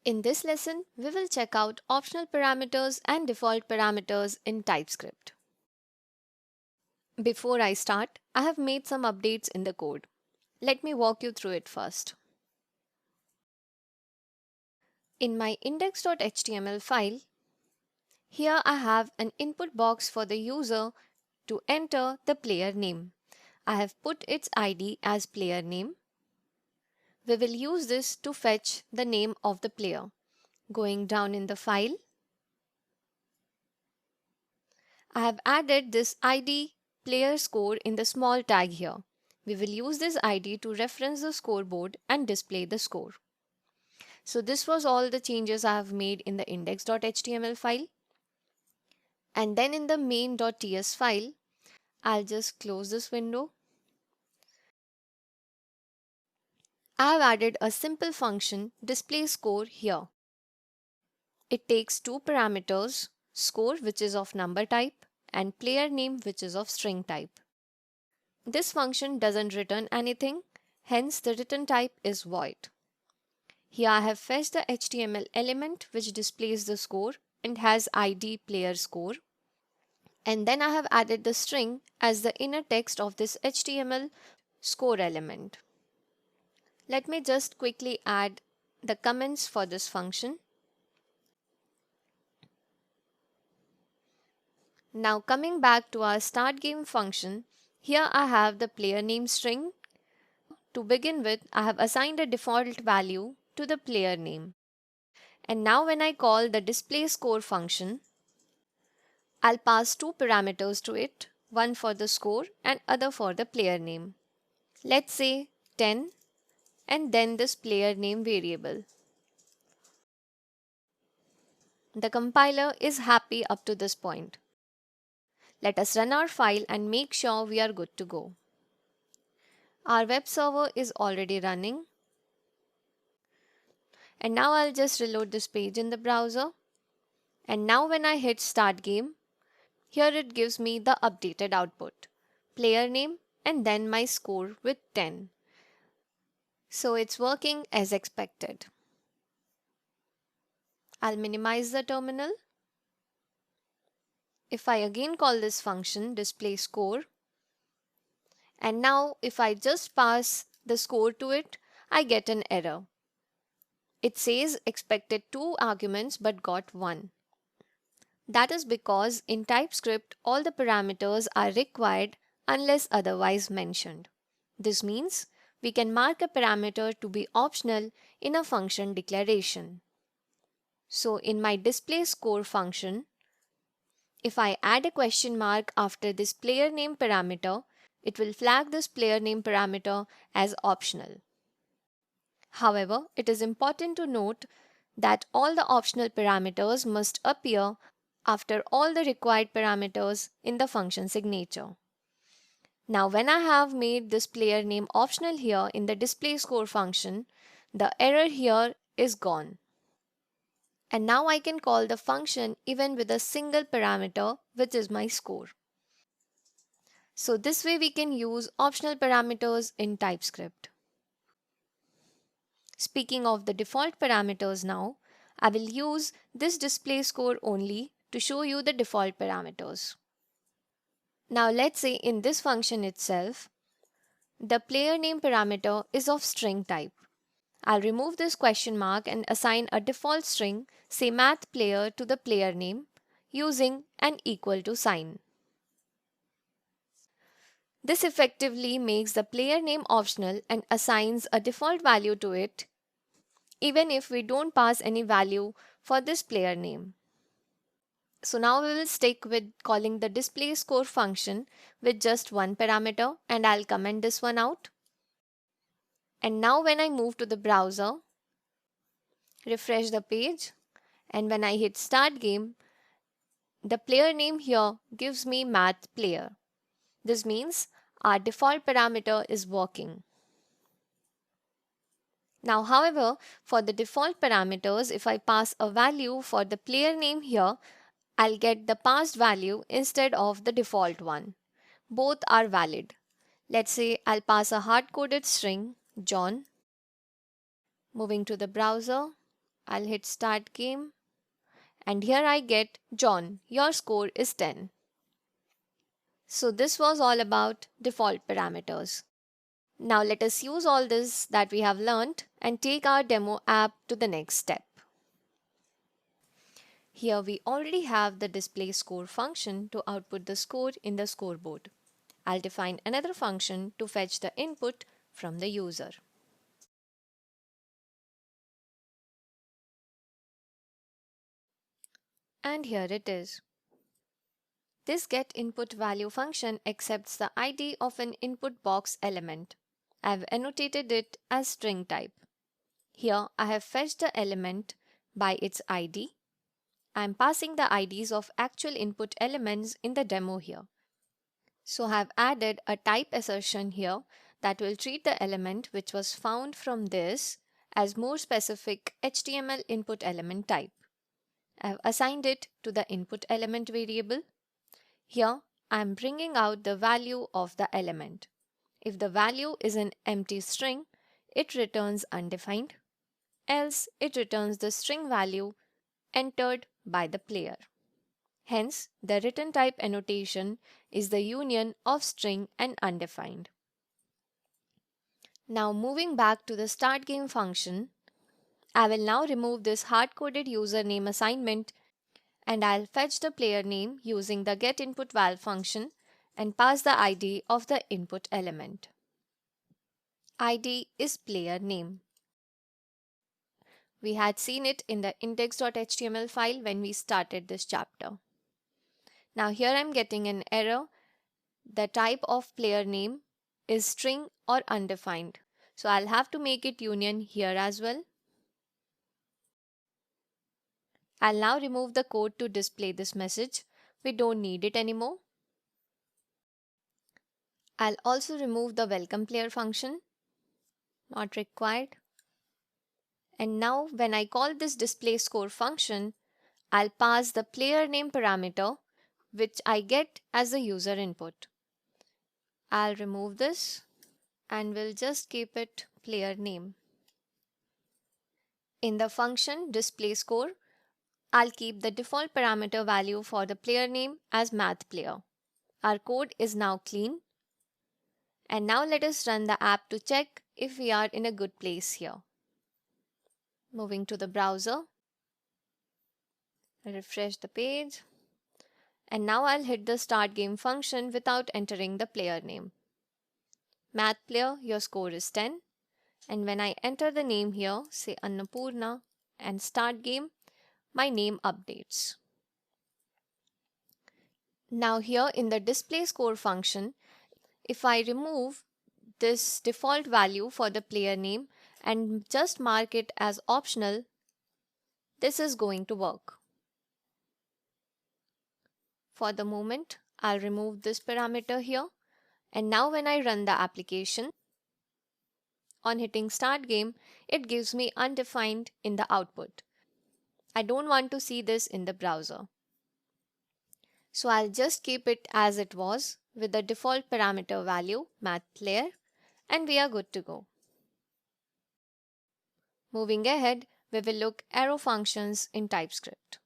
In this lesson, we will check out optional parameters and default parameters in TypeScript. Before I start, I have made some updates in the code. Let me walk you through it first. In my index.html file, here I have an input box for the user to enter the player name. I have put its ID as player name. We will use this to fetch the name of the player. Going down in the file, I have added this ID player score in the small tag here. We will use this ID to reference the scoreboard and display the score. So this was all the changes I have made in the index.html file. And then in the main.ts file, I'll just close this window. I have added a simple function display score here. It takes two parameters, score which is of number type and player name which is of string type. This function doesn't return anything, hence the return type is void. Here I have fetched the HTML element which displays the score and has ID player score. And then I have added the string as the inner text of this HTML score element. Let me just quickly add the comments for this function. Now coming back to our start game function, here I have the player name string. To begin with, I have assigned a default value to the player name. And now when I call the display score function, I'll pass two parameters to it, one for the score and other for the player name. Let's say 10 and then this player name variable. The compiler is happy up to this point. Let us run our file and make sure we are good to go. Our web server is already running. And now I'll just reload this page in the browser. And now when I hit start game, here it gives me the updated output, player name and then my score with 10. So it's working as expected. I'll minimize the terminal. If I again call this function display score, and now if I just pass the score to it, I get an error. It says expected 2 arguments but got 1. That is because in TypeScript all the parameters are required unless otherwise mentioned. This means we can mark a parameter to be optional in a function declaration. So in my display score function, if I add a question mark after this player name parameter, it will flag this player name parameter as optional. However, it is important to note that all the optional parameters must appear after all the required parameters in the function signature. Now when I have made this player name optional here in the display score function, the error here is gone. And now I can call the function even with a single parameter, which is my score. So this way we can use optional parameters in TypeScript. Speaking of the default parameters now, I will use this display score only to show you the default parameters. Now let's say in this function itself, the player name parameter is of string type. I'll remove this question mark and assign a default string, say math player, to the player name using an equal to sign. This effectively makes the player name optional and assigns a default value to it even if we don't pass any value for this player name. So now we will stick with calling the display score function with just one parameter, and I'll comment this one out. And now when I move to the browser, refresh the page, and when I hit start game, the player name here gives me math player. This means our default parameter is working. Now however, for the default parameters, if I pass a value for the player name here, I'll get the passed value instead of the default one. Both are valid. Let's say I'll pass a hard-coded string, John. Moving to the browser, I'll hit start game and here I get John, your score is 10. So this was all about default parameters. Now let us use all this that we have learned and take our demo app to the next step. Here we already have the display score function to output the score in the scoreboard. I'll define another function to fetch the input from the user. And here it is. This getInputValue function accepts the ID of an input box element. I've annotated it as string type. Here I have fetched the element by its ID. I'm passing the IDs of actual input elements in the demo here. So I have added a type assertion here that will treat the element which was found from this as more specific HTML input element type. I have assigned it to the input element variable. Here I am bringing out the value of the element. If the value is an empty string, it returns undefined, else it returns the string value entered by the player. Hence, the return type annotation is the union of string and undefined. Now moving back to the start game function, I will now remove this hard-coded username assignment and I'll fetch the player name using the getInputVal function and pass the ID of the input element. ID is player name. We had seen it in the index.html file when we started this chapter. Now here I'm getting an error. The type of player name is string or undefined. So I'll have to make it union here as well. I'll now remove the code to display this message. We don't need it anymore. I'll also remove the welcome player function. Not required. And now when I call this display score function, I'll pass the player name parameter which I get as the user input. I'll remove this and we'll just keep it player name. In the function display score, I'll keep the default parameter value for the player name as math player. Our code is now clean. And now let us run the app to check if we are in a good place here. Moving to the browser, refresh the page. And now I'll hit the start game function without entering the player name. Math player, your score is 10. And when I enter the name here, say Annapurna, and start game, my name updates. Now here in the display score function, if I remove this default value for the player name and just mark it as optional, this is going to work. For the moment, I'll remove this parameter here. And now when I run the application, on hitting start game, it gives me undefined in the output. I don't want to see this in the browser. So I'll just keep it as it was with the default parameter value math player and we are good to go. Moving ahead, we will look arrow functions in TypeScript.